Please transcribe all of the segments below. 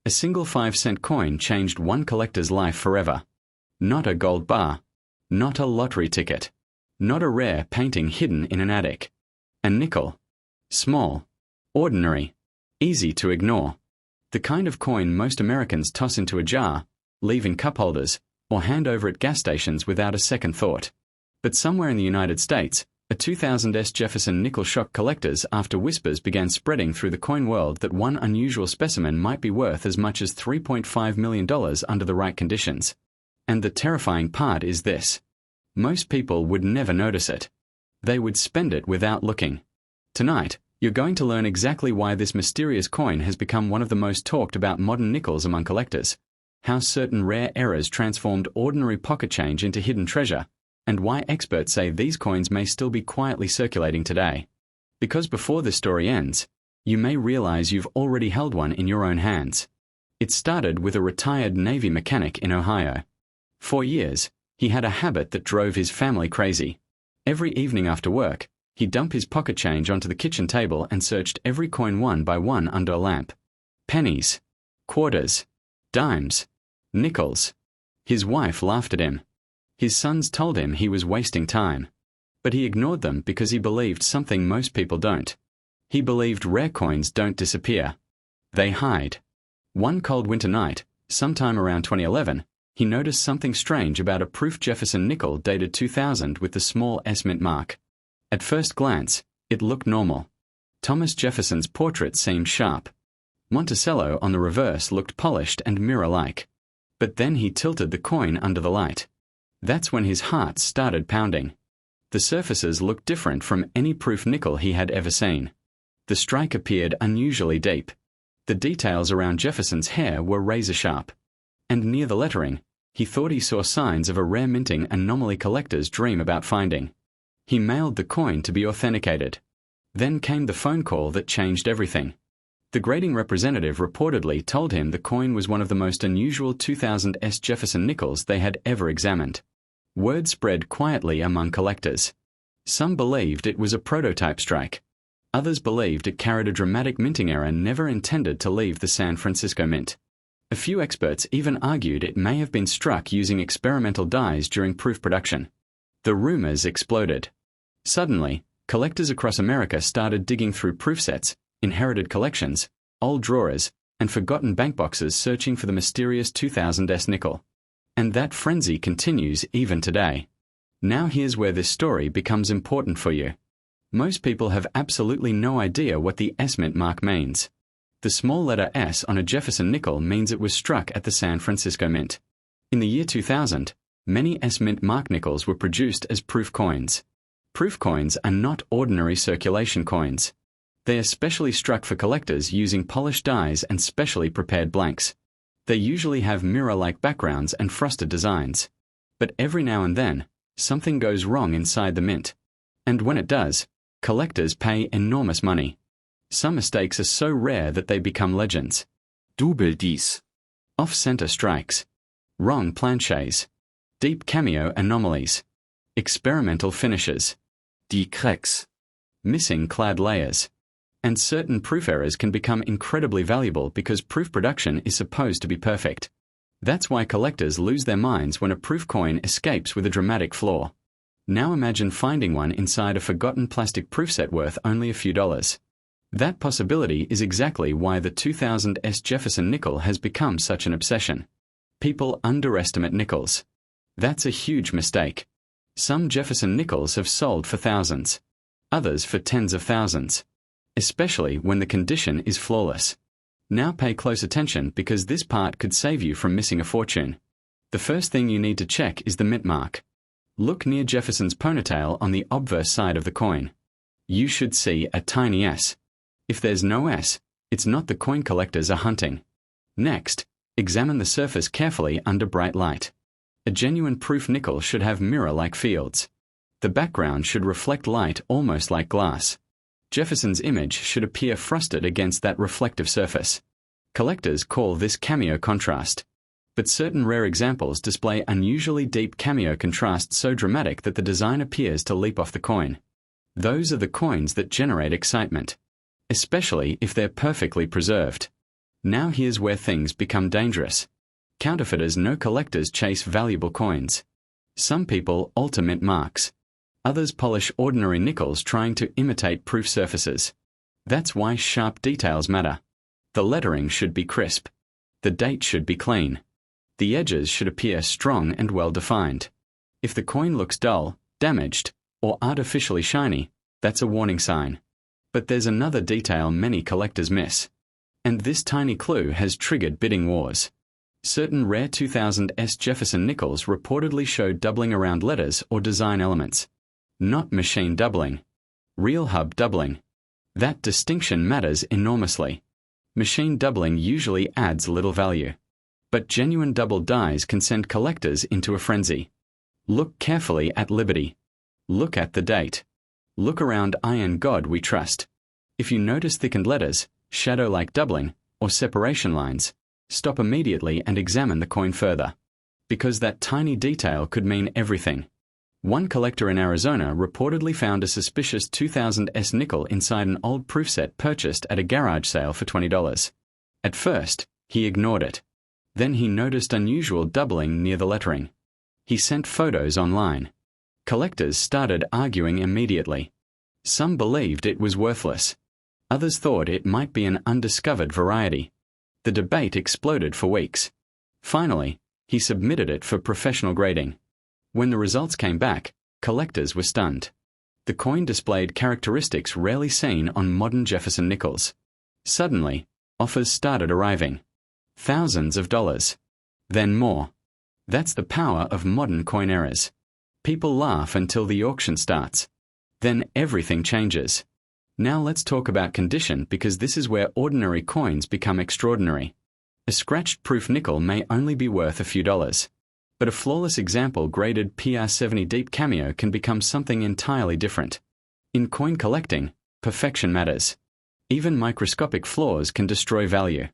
A single 5-cent coin changed one collector's life forever. Not a gold bar. Not a lottery ticket. Not a rare painting hidden in an attic. A nickel. Small. Ordinary. Easy to ignore. The kind of coin most Americans toss into a jar, leave in cup holders, or hand over at gas stations without a second thought. But somewhere in the United States, a 2000s Jefferson Nickel shocked collectors after whispers began spreading through the coin world that one unusual specimen might be worth as much as $3.5 million under the right conditions. And the terrifying part is this. Most people would never notice it. They would spend it without looking. Tonight, you're going to learn exactly why this mysterious coin has become one of the most talked about modern nickels among collectors, how certain rare errors transformed ordinary pocket change into hidden treasure, and why experts say these coins may still be quietly circulating today. Because before this story ends, you may realize you've already held one in your own hands. It started with a retired Navy mechanic in Ohio. For years, he had a habit that drove his family crazy. Every evening after work, he'd dump his pocket change onto the kitchen table and searched every coin one by one under a lamp. Pennies, quarters, dimes, nickels. His wife laughed at him. His sons told him he was wasting time. But he ignored them because he believed something most people don't. He believed rare coins don't disappear. They hide. One cold winter night, sometime around 2011, he noticed something strange about a proof Jefferson nickel dated 2000 with the small S mint mark. At first glance, it looked normal. Thomas Jefferson's portrait seemed sharp. Monticello on the reverse looked polished and mirror-like. But then he tilted the coin under the light. That's when his heart started pounding. The surfaces looked different from any proof nickel he had ever seen. The strike appeared unusually deep. The details around Jefferson's hair were razor-sharp. And near the lettering, he thought he saw signs of a rare minting anomaly collectors dream about finding. He mailed the coin to be authenticated. Then came the phone call that changed everything. The grading representative reportedly told him the coin was one of the most unusual 2000s Jefferson nickels they had ever examined. Word spread quietly among collectors. Some believed it was a prototype strike. Others believed it carried a dramatic minting error never intended to leave the San Francisco Mint. A few experts even argued it may have been struck using experimental dies during proof production. The rumors exploded. Suddenly, collectors across America started digging through proof sets, inherited collections, old drawers, and forgotten bank boxes searching for the mysterious 2000s nickel. And that frenzy continues even today. Now here's where this story becomes important for you. Most people have absolutely no idea what the S mint mark means. The small letter S on a Jefferson nickel means it was struck at the San Francisco Mint. In the year 2000, many S mint mark nickels were produced as proof coins. Proof coins are not ordinary circulation coins. They are specially struck for collectors using polished dies and specially prepared blanks. They usually have mirror-like backgrounds and frosted designs. But every now and then, something goes wrong inside the mint. And when it does, collectors pay enormous money. Some mistakes are so rare that they become legends. Double dies. Off-center strikes. Wrong planchets. Deep cameo anomalies. Experimental finishes. Die Cracks. Missing clad layers. And certain proof errors can become incredibly valuable because proof production is supposed to be perfect. That's why collectors lose their minds when a proof coin escapes with a dramatic flaw. Now imagine finding one inside a forgotten plastic proof set worth only a few dollars. That possibility is exactly why the 2000s Jefferson nickel has become such an obsession. People underestimate nickels. That's a huge mistake. Some Jefferson nickels have sold for thousands. Others for tens of thousands. Especially when the condition is flawless. Now pay close attention because this part could save you from missing a fortune. The first thing you need to check is the mint mark. Look near Jefferson's ponytail on the obverse side of the coin. You should see a tiny S. If there's no S, it's not the coin collectors are hunting. Next, examine the surface carefully under bright light. A genuine proof nickel should have mirror-like fields. The background should reflect light almost like glass. Jefferson's image should appear frosted against that reflective surface. Collectors call this cameo contrast. But certain rare examples display unusually deep cameo contrast so dramatic that the design appears to leap off the coin. Those are the coins that generate excitement. Especially if they're perfectly preserved. Now here's where things become dangerous. Counterfeiters know collectors chase valuable coins. Some people alter mint marks. Others polish ordinary nickels trying to imitate proof surfaces. That's why sharp details matter. The lettering should be crisp. The date should be clean. The edges should appear strong and well defined. If the coin looks dull, damaged, or artificially shiny, that's a warning sign. But there's another detail many collectors miss. And this tiny clue has triggered bidding wars. Certain rare 2000s Jefferson Nickels reportedly show doubling around letters or design elements. Not machine doubling. Real hub doubling. That distinction matters enormously. Machine doubling usually adds little value. But genuine double dies can send collectors into a frenzy. Look carefully at Liberty. Look at the date. Look around Iron God We Trust. If you notice thickened letters, shadow-like doubling, or separation lines, stop immediately and examine the coin further. Because that tiny detail could mean everything. One collector in Arizona reportedly found a suspicious 2000s nickel inside an old proof set purchased at a garage sale for $20. At first, he ignored it. Then he noticed unusual doubling near the lettering. He sent photos online. Collectors started arguing immediately. Some believed it was worthless. Others thought it might be an undiscovered variety. The debate exploded for weeks. Finally, he submitted it for professional grading. When the results came back, collectors were stunned. The coin displayed characteristics rarely seen on modern Jefferson nickels. Suddenly, offers started arriving. Thousands of dollars. Then more. That's the power of modern coin errors. People laugh until the auction starts. Then everything changes. Now let's talk about condition, because this is where ordinary coins become extraordinary. A scratched proof nickel may only be worth a few dollars. But a flawless example graded PR70 deep cameo can become something entirely different. In coin collecting, perfection matters. Even microscopic flaws can destroy value.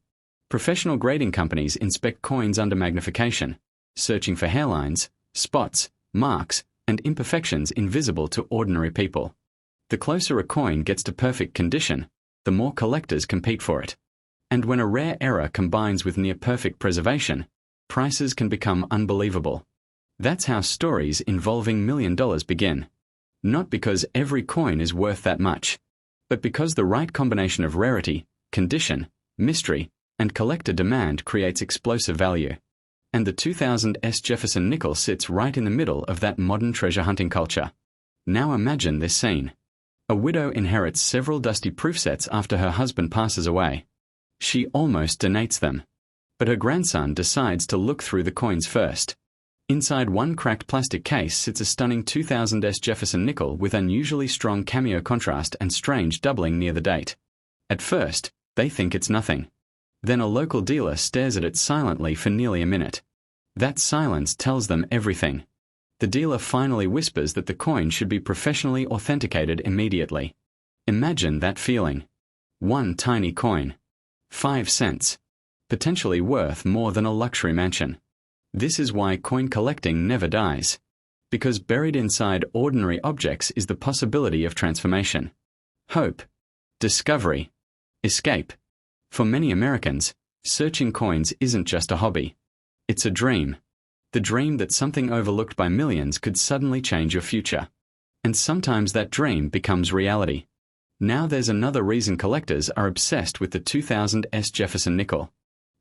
Professional grading companies inspect coins under magnification, searching for hairlines, spots, marks, and imperfections invisible to ordinary people. The closer a coin gets to perfect condition, the more collectors compete for it. And when a rare error combines with near-perfect preservation, prices can become unbelievable. That's how stories involving $1 million begin. Not because every coin is worth that much, but because the right combination of rarity, condition, mystery, and collector demand creates explosive value. And the 2000s Jefferson nickel sits right in the middle of that modern treasure hunting culture. Now imagine this scene. A widow inherits several dusty proof sets after her husband passes away. She almost donates them. But her grandson decides to look through the coins first. Inside one cracked plastic case sits a stunning 2000s Jefferson nickel with unusually strong cameo contrast and strange doubling near the date. At first, they think it's nothing. Then a local dealer stares at it silently for nearly a minute. That silence tells them everything. The dealer finally whispers that the coin should be professionally authenticated immediately. Imagine that feeling. One tiny coin. 5 cents. Potentially worth more than a luxury mansion. This is why coin collecting never dies. Because buried inside ordinary objects is the possibility of transformation. Hope. Discovery. Escape. For many Americans, searching coins isn't just a hobby. It's a dream. The dream that something overlooked by millions could suddenly change your future. And sometimes that dream becomes reality. Now there's another reason collectors are obsessed with the 2000s Jefferson nickel.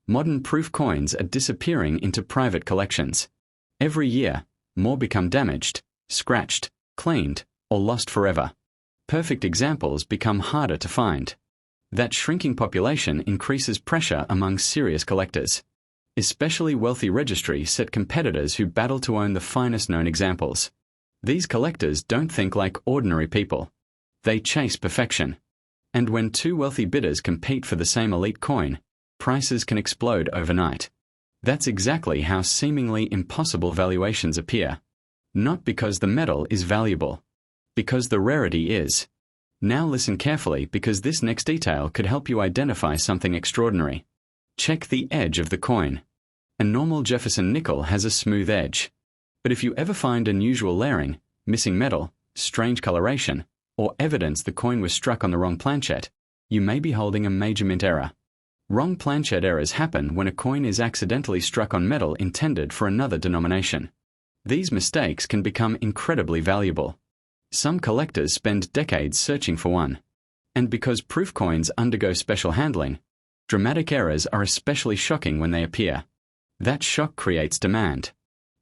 Modern proof coins are disappearing into private collections. Every year, more become damaged, scratched, cleaned, or lost forever. Perfect examples become harder to find. That shrinking population increases pressure among serious collectors. Especially wealthy registries set competitors who battle to own the finest known examples. These collectors don't think like ordinary people. They chase perfection. And when two wealthy bidders compete for the same elite coin, prices can explode overnight. That's exactly how seemingly impossible valuations appear. Not because the metal is valuable. Because the rarity is. Now listen carefully, because this next detail could help you identify something extraordinary. Check the edge of the coin. A normal Jefferson nickel has a smooth edge. But if you ever find unusual layering, missing metal, strange coloration, or evidence the coin was struck on the wrong planchet, you may be holding a major mint error. Wrong planchet errors happen when a coin is accidentally struck on metal intended for another denomination. These mistakes can become incredibly valuable. Some collectors spend decades searching for one. And because proof coins undergo special handling, dramatic errors are especially shocking when they appear. That shock creates demand.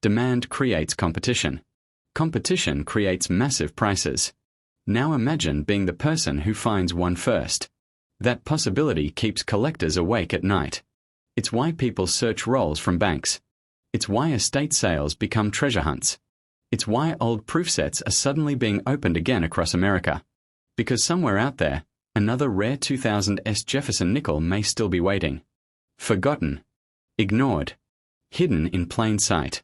Demand creates competition. Competition creates massive prices. Now imagine being the person who finds one first. That possibility keeps collectors awake at night. It's why people search rolls from banks. It's why estate sales become treasure hunts. It's why old proof sets are suddenly being opened again across America. Because somewhere out there, another rare 2000s Jefferson Nickel may still be waiting. Forgotten. Ignored. Hidden in plain sight.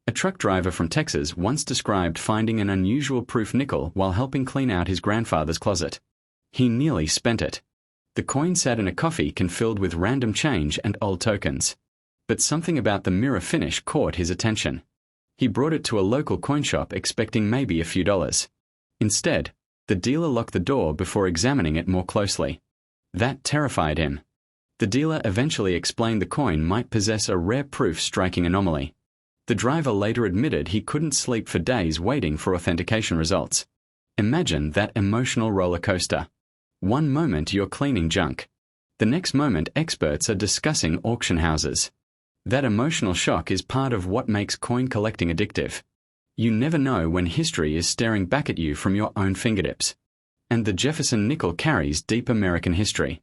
A truck driver from Texas once described finding an unusual proof nickel while helping clean out his grandfather's closet. He nearly spent it. The coin sat in a coffee can filled with random change and old tokens. But something about the mirror finish caught his attention. He brought it to a local coin shop expecting maybe a few dollars. Instead, the dealer locked the door before examining it more closely. That terrified him. The dealer eventually explained the coin might possess a rare proof striking anomaly. The driver later admitted he couldn't sleep for days waiting for authentication results. Imagine that emotional roller coaster. One moment you're cleaning junk. The next moment experts are discussing auction houses. That emotional shock is part of what makes coin collecting addictive. You never know when history is staring back at you from your own fingertips. And the Jefferson Nickel carries deep American history.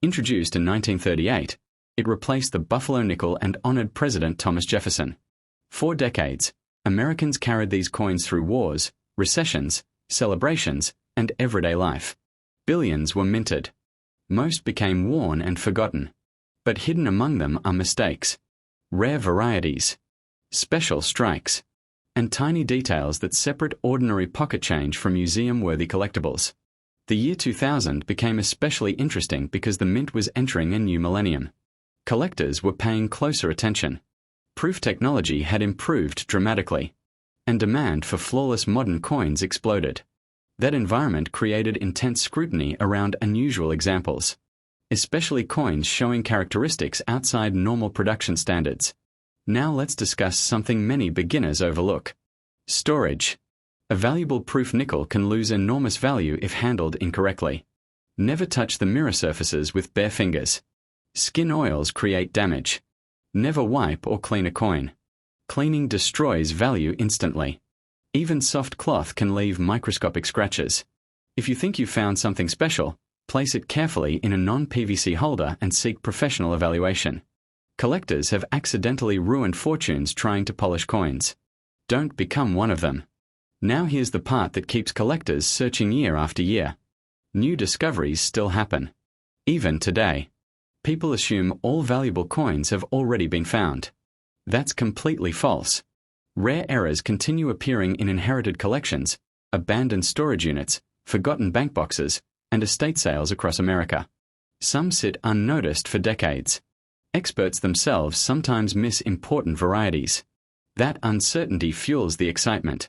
Introduced in 1938, it replaced the Buffalo nickel and honored President Thomas Jefferson. For decades, Americans carried these coins through wars, recessions, celebrations, and everyday life. Billions were minted. Most became worn and forgotten. But hidden among them are mistakes, rare varieties, special strikes, and tiny details that separate ordinary pocket change from museum-worthy collectibles. The year 2000 became especially interesting because the mint was entering a new millennium. Collectors were paying closer attention. Proof technology had improved dramatically, and demand for flawless modern coins exploded. That environment created intense scrutiny around unusual examples, especially coins showing characteristics outside normal production standards. Now let's discuss something many beginners overlook. Storage. A valuable proof nickel can lose enormous value if handled incorrectly. Never touch the mirror surfaces with bare fingers. Skin oils create damage. Never wipe or clean a coin. Cleaning destroys value instantly. Even soft cloth can leave microscopic scratches. If you think you've found something special, place it carefully in a non-PVC holder and seek professional evaluation. Collectors have accidentally ruined fortunes trying to polish coins. Don't become one of them. Now here's the part that keeps collectors searching year after year. New discoveries still happen. Even today. People assume all valuable coins have already been found. That's completely false. Rare errors continue appearing in inherited collections, abandoned storage units, forgotten bank boxes, and estate sales across America. Some sit unnoticed for decades. Experts themselves sometimes miss important varieties. That uncertainty fuels the excitement.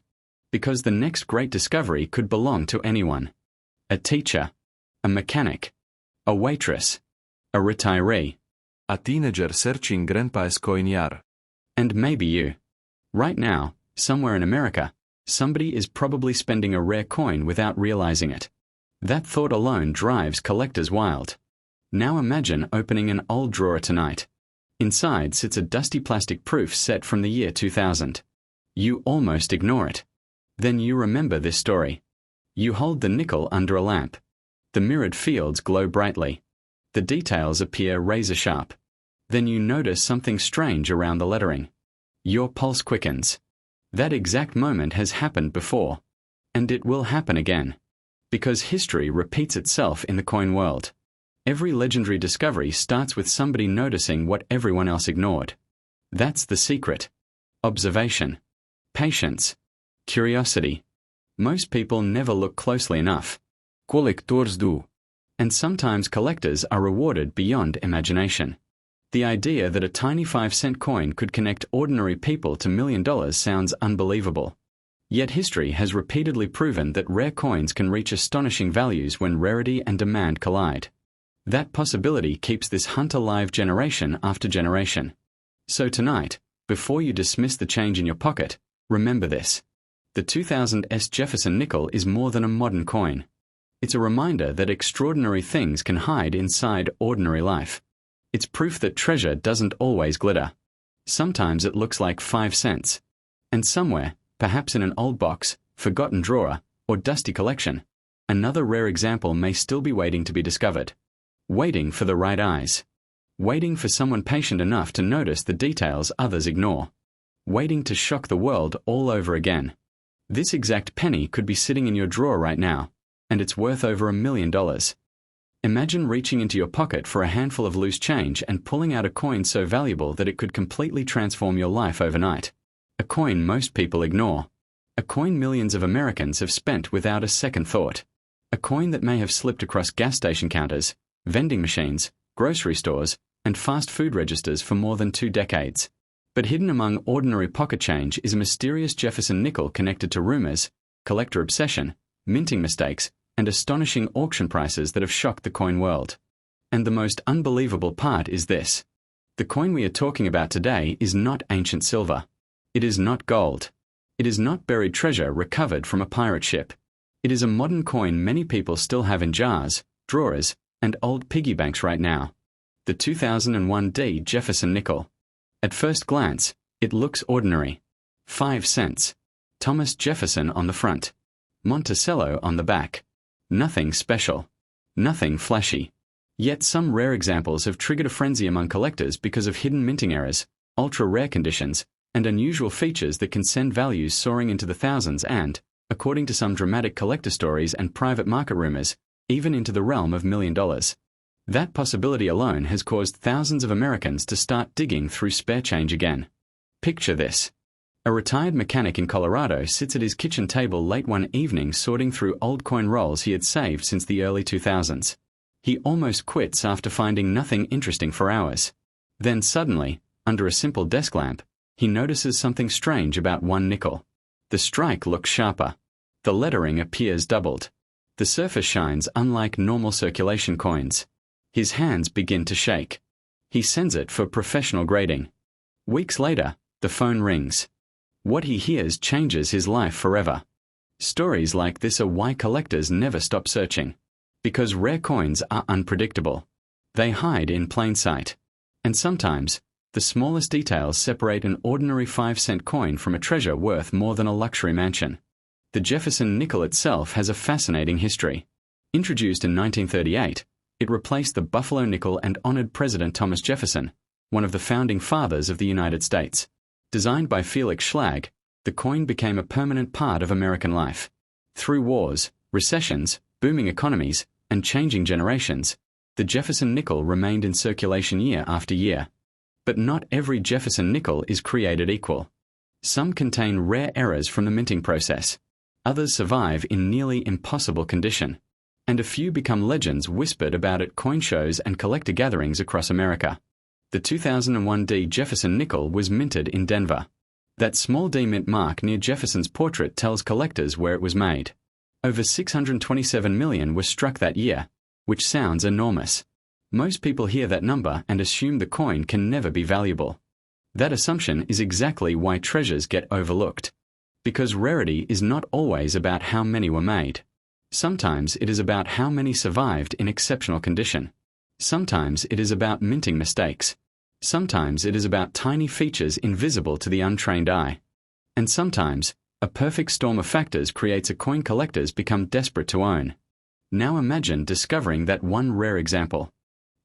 Because the next great discovery could belong to anyone. A teacher, a mechanic, a waitress, a retiree, a teenager searching grandpa's coin jar. And maybe you. Right now, somewhere in America, somebody is probably spending a rare coin without realizing it. That thought alone drives collectors wild. Now imagine opening an old drawer tonight. Inside sits a dusty plastic proof set from the year 2000. You almost ignore it. Then you remember this story. You hold the nickel under a lamp. The mirrored fields glow brightly. The details appear razor sharp. Then you notice something strange around the lettering. Your pulse quickens. That exact moment has happened before. And it will happen again. Because history repeats itself in the coin world. Every legendary discovery starts with somebody noticing what everyone else ignored. That's the secret. Observation. Patience. Curiosity. Most people never look closely enough. Collectors do. And sometimes collectors are rewarded beyond imagination. The idea that a tiny 5-cent coin could connect ordinary people to $1 million sounds unbelievable. Yet history has repeatedly proven that rare coins can reach astonishing values when rarity and demand collide. That possibility keeps this hunt alive generation after generation. So tonight, before you dismiss the change in your pocket, remember this. The 2000s Jefferson nickel is more than a modern coin. It's a reminder that extraordinary things can hide inside ordinary life. It's proof that treasure doesn't always glitter. Sometimes it looks like 5 cents. And somewhere, perhaps in an old box, forgotten drawer, or dusty collection, another rare example may still be waiting to be discovered. Waiting for the right eyes. Waiting for someone patient enough to notice the details others ignore. Waiting to shock the world all over again. This exact penny could be sitting in your drawer right now, and it's worth over $1 million. Imagine reaching into your pocket for a handful of loose change and pulling out a coin so valuable that it could completely transform your life overnight. A coin most people ignore. A coin millions of Americans have spent without a second thought. A coin that may have slipped across gas station counters, vending machines, grocery stores, and fast food registers for more than 2 decades. But hidden among ordinary pocket change is a mysterious Jefferson nickel connected to rumors, collector obsession, minting mistakes, and astonishing auction prices that have shocked the coin world. And the most unbelievable part is this. The coin we are talking about today is not ancient silver. It is not gold. It is not buried treasure recovered from a pirate ship. It is a modern coin many people still have in jars, drawers, and old piggy banks right now. The 2001 Jefferson nickel. At first glance, it looks ordinary. 5 cents. Thomas Jefferson on the front. Monticello on the back. Nothing special. Nothing flashy. Yet some rare examples have triggered a frenzy among collectors because of hidden minting errors, ultra-rare conditions, and unusual features that can send values soaring into the thousands and, according to some dramatic collector stories and private market rumors, even into the realm of $1 million. That possibility alone has caused thousands of Americans to start digging through spare change again. Picture this. A retired mechanic in Colorado sits at his kitchen table late one evening sorting through old coin rolls he had saved since the early 2000s. He almost quits after finding nothing interesting for hours. Then suddenly, under a simple desk lamp, he notices something strange about one nickel. The strike looks sharper. The lettering appears doubled. The surface shines unlike normal circulation coins. His hands begin to shake. He sends it for professional grading. Weeks later, the phone rings. What he hears changes his life forever. Stories like this are why collectors never stop searching. Because rare coins are unpredictable. They hide in plain sight. And sometimes, the smallest details separate an ordinary 5-cent coin from a treasure worth more than a luxury mansion. The Jefferson nickel itself has a fascinating history. Introduced in 1938, it replaced the Buffalo nickel and honored President Thomas Jefferson, one of the founding fathers of the United States. Designed by Felix Schlag, the coin became a permanent part of American life. Through wars, recessions, booming economies, and changing generations, the Jefferson nickel remained in circulation year after year. But not every Jefferson nickel is created equal. Some contain rare errors from the minting process. Others survive in nearly impossible condition. And a few become legends whispered about at coin shows and collector gatherings across America. The 2001 Jefferson nickel was minted in Denver. That small D mint mark near Jefferson's portrait tells collectors where it was made. Over 627 million were struck that year, which sounds enormous. Most people hear that number and assume the coin can never be valuable. That assumption is exactly why treasures get overlooked. Because rarity is not always about how many were made. Sometimes it is about how many survived in exceptional condition. Sometimes it is about minting mistakes. Sometimes it is about tiny features invisible to the untrained eye. And sometimes, a perfect storm of factors creates a coin collectors become desperate to own. Now imagine discovering that one rare example.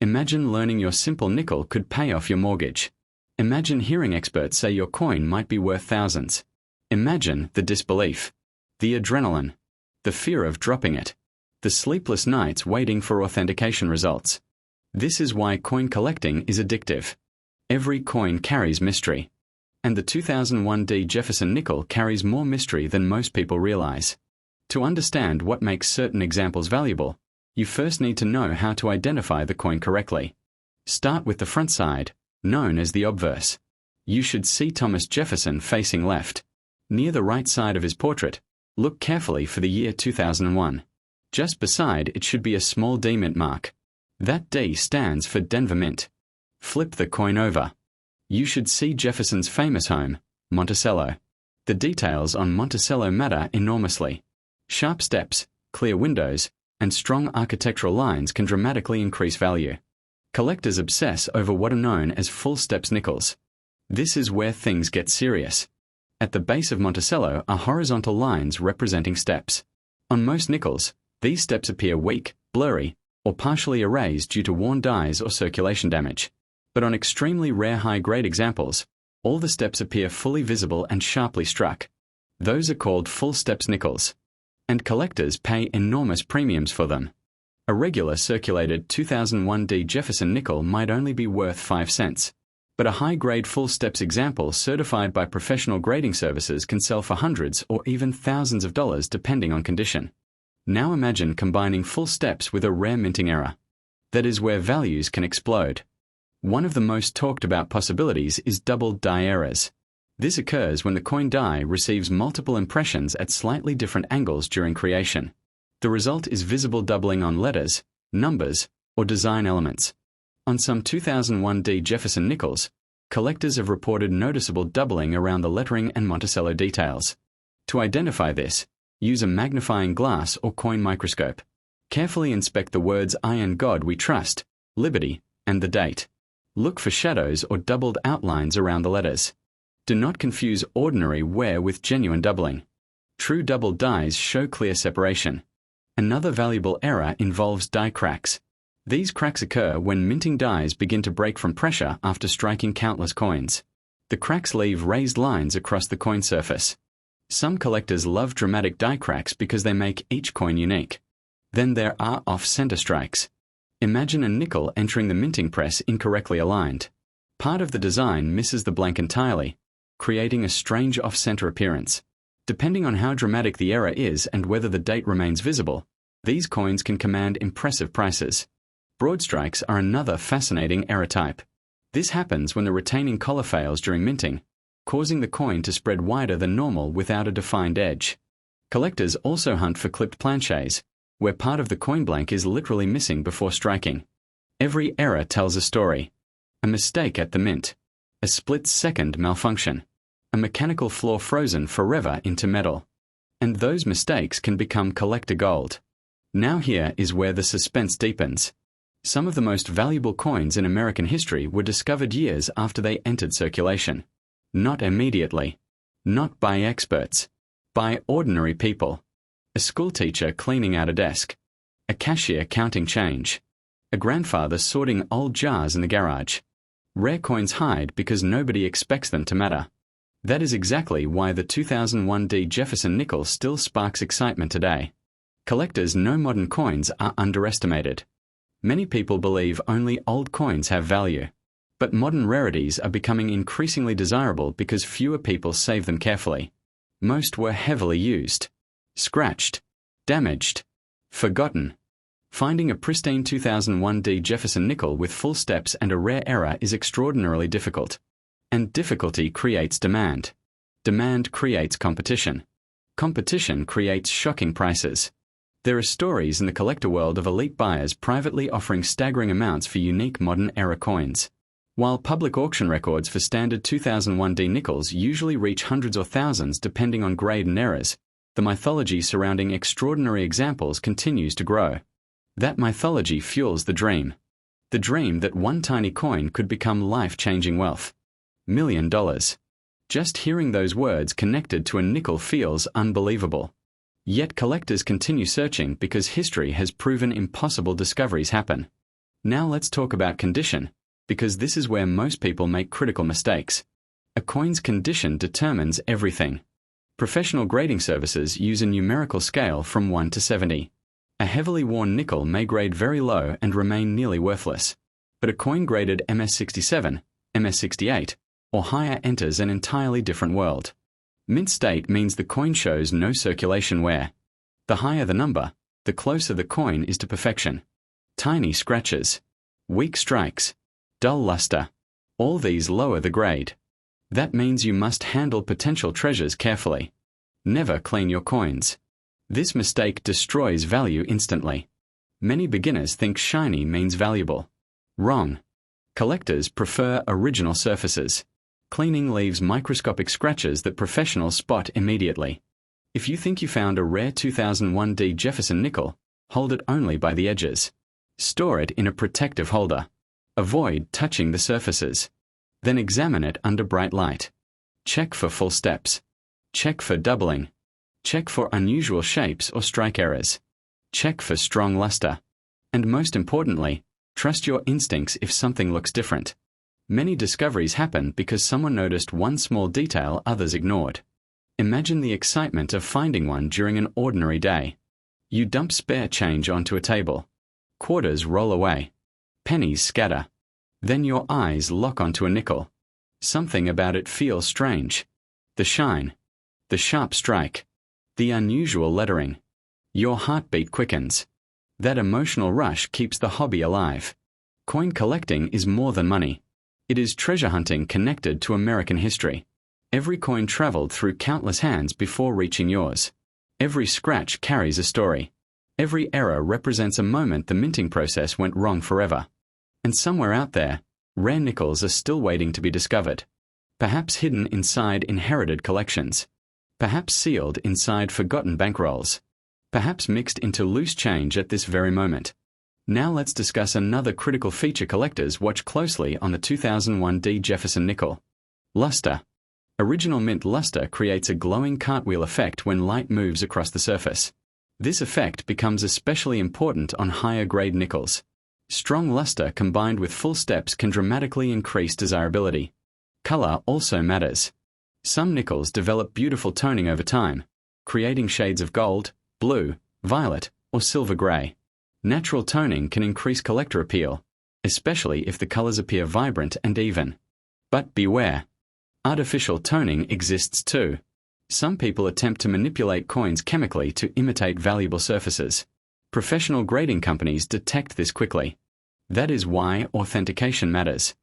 Imagine learning your simple nickel could pay off your mortgage. Imagine hearing experts say your coin might be worth thousands. Imagine the disbelief, the adrenaline, the fear of dropping it, the sleepless nights waiting for authentication results. This is why coin collecting is addictive. Every coin carries mystery. And the 2001 Jefferson nickel carries more mystery than most people realize. To understand what makes certain examples valuable, you first need to know how to identify the coin correctly. Start with the front side, known as the obverse. You should see Thomas Jefferson facing left. Near the right side of his portrait, look carefully for the year 2001. Just beside it should be a small D mint mark. That D stands for Denver Mint. Flip the coin over. You should see Jefferson's famous home, Monticello. The details on Monticello matter enormously. Sharp steps, clear windows, and strong architectural lines can dramatically increase value. Collectors obsess over what are known as full steps nickels. This is where things get serious. At the base of Monticello are horizontal lines representing steps. On most nickels, these steps appear weak, blurry, or partially erased due to worn dies or circulation damage. But on extremely rare high-grade examples, all the steps appear fully visible and sharply struck. Those are called full steps nickels. And collectors pay enormous premiums for them. A regular circulated 2001D Jefferson nickel might only be worth 5 cents. But a high-grade full steps example certified by professional grading services can sell for hundreds or even thousands of dollars depending on condition. Now imagine combining full steps with a rare minting error. That is where values can explode. One of the most talked about possibilities is double die errors. This occurs when the coin die receives multiple impressions at slightly different angles during creation. The result is visible doubling on letters, numbers, or design elements. On some 2001D Jefferson nickels, collectors have reported noticeable doubling around the lettering and Monticello details. To identify this, use a magnifying glass or coin microscope. Carefully inspect the words "I and God we trust," "Liberty," and the date. Look for shadows or doubled outlines around the letters. Do not confuse ordinary wear with genuine doubling. True double dies show clear separation. Another valuable error involves die cracks. These cracks occur when minting dies begin to break from pressure after striking countless coins. The cracks leave raised lines across the coin surface. Some collectors love dramatic die cracks because they make each coin unique. Then there are off-center strikes. Imagine a nickel entering the minting press incorrectly aligned. Part of the design misses the blank entirely, creating a strange off-center appearance. Depending on how dramatic the error is and whether the date remains visible, these coins can command impressive prices. Broad strikes are another fascinating error type. This happens when the retaining collar fails during minting, causing the coin to spread wider than normal without a defined edge. Collectors also hunt for clipped planchets, where part of the coin blank is literally missing before striking. Every error tells a story. A mistake at the mint. A split-second malfunction. A mechanical flaw frozen forever into metal. And those mistakes can become collector gold. Now here is where the suspense deepens. Some of the most valuable coins in American history were discovered years after they entered circulation. Not immediately. Not by experts. By ordinary people. A schoolteacher cleaning out a desk. A cashier counting change. A grandfather sorting old jars in the garage. Rare coins hide because nobody expects them to matter. That is exactly why the 2001D Jefferson nickel still sparks excitement today. Collectors know modern coins are underestimated. Many people believe only old coins have value. But modern rarities are becoming increasingly desirable because fewer people save them carefully. Most were heavily used. Scratched. Damaged. Forgotten. Finding a pristine 2001D Jefferson nickel with full steps and a rare error is extraordinarily difficult. And difficulty creates demand. Demand creates competition. Competition creates shocking prices. There are stories in the collector world of elite buyers privately offering staggering amounts for unique modern era coins. While public auction records for standard 2001D nickels usually reach hundreds or thousands depending on grade and errors, the mythology surrounding extraordinary examples continues to grow. That mythology fuels the dream. The dream that one tiny coin could become life-changing wealth. $1 million. Just hearing those words connected to a nickel feels unbelievable. Yet collectors continue searching because history has proven impossible discoveries happen. Now let's talk about condition, because this is where most people make critical mistakes. A coin's condition determines everything. Professional grading services use a numerical scale from 1 to 70. A heavily worn nickel may grade very low and remain nearly worthless. But a coin graded MS67, MS68, or higher enters an entirely different world. Mint state means the coin shows no circulation wear. The higher the number, the closer the coin is to perfection. Tiny scratches. Weak strikes. Dull luster. All these lower the grade. That means you must handle potential treasures carefully. Never clean your coins. This mistake destroys value instantly. Many beginners think shiny means valuable. Wrong. Collectors prefer original surfaces. Cleaning leaves microscopic scratches that professionals spot immediately. If you think you found a rare 2001D Jefferson Nickel, hold it only by the edges. Store it in a protective holder. Avoid touching the surfaces. Then examine it under bright light. Check for full steps. Check for doubling. Check for unusual shapes or strike errors. Check for strong luster. And most importantly, trust your instincts if something looks different. Many discoveries happen because someone noticed one small detail others ignored. Imagine the excitement of finding one during an ordinary day. You dump spare change onto a table. Quarters roll away. Pennies scatter. Then your eyes lock onto a nickel. Something about it feels strange. The shine. The sharp strike. The unusual lettering. Your heartbeat quickens. That emotional rush keeps the hobby alive. Coin collecting is more than money. It is treasure hunting connected to American history. Every coin traveled through countless hands before reaching yours. Every scratch carries a story. Every error represents a moment the minting process went wrong forever. And somewhere out there, rare nickels are still waiting to be discovered. Perhaps hidden inside inherited collections. Perhaps sealed inside forgotten bankrolls. Perhaps mixed into loose change at this very moment. Now let's discuss another critical feature collectors watch closely on the 2001D Jefferson Nickel. Luster. Original mint luster creates a glowing cartwheel effect when light moves across the surface. This effect becomes especially important on higher-grade nickels. Strong luster combined with full steps can dramatically increase desirability. Color also matters. Some nickels develop beautiful toning over time, creating shades of gold, blue, violet, or silver gray. Natural toning can increase collector appeal, especially if the colors appear vibrant and even. But beware. Artificial toning exists too. Some people attempt to manipulate coins chemically to imitate valuable surfaces. Professional grading companies detect this quickly. That is why authentication matters.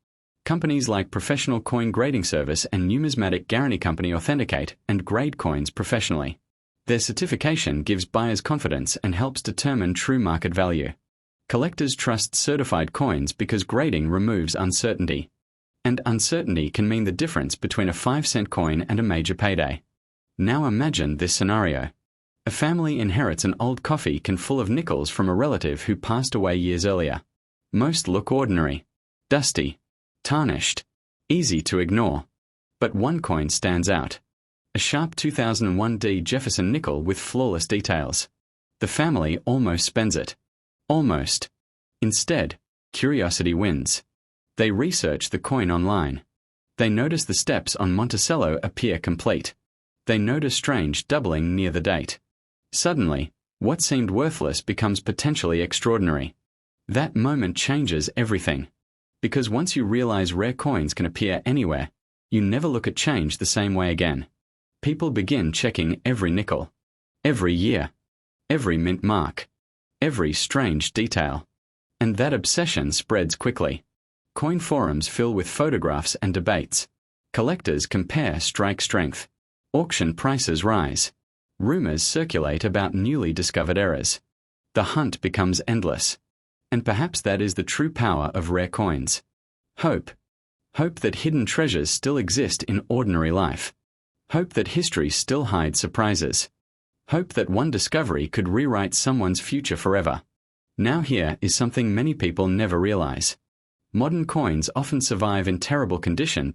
Companies like Professional Coin Grading Service and Numismatic Guarantee Company authenticate and grade coins professionally. Their certification gives buyers confidence and helps determine true market value. Collectors trust certified coins because grading removes uncertainty. And uncertainty can mean the difference between a 5-cent coin and a major payday. Now imagine this scenario. A family inherits an old coffee can full of nickels from a relative who passed away years earlier. Most look ordinary, dusty, tarnished, easy to ignore. But one coin stands out. A sharp 2001D Jefferson Nickel with flawless details. The family almost spends it. Almost. Instead, curiosity wins. They research the coin online. They notice the steps on Monticello appear complete. They notice strange doubling near the date. Suddenly, what seemed worthless becomes potentially extraordinary. That moment changes everything. Because once you realize rare coins can appear anywhere, you never look at change the same way again. People begin checking every nickel, every year, every mint mark, every strange detail. And that obsession spreads quickly. Coin forums fill with photographs and debates. Collectors compare strike strength. Auction prices rise. Rumors circulate about newly discovered errors. The hunt becomes endless. And perhaps that is the true power of rare coins. Hope. Hope that hidden treasures still exist in ordinary life. Hope that history still hides surprises. Hope that one discovery could rewrite someone's future forever. Now here is something many people never realize. Modern coins often survive in terrible condition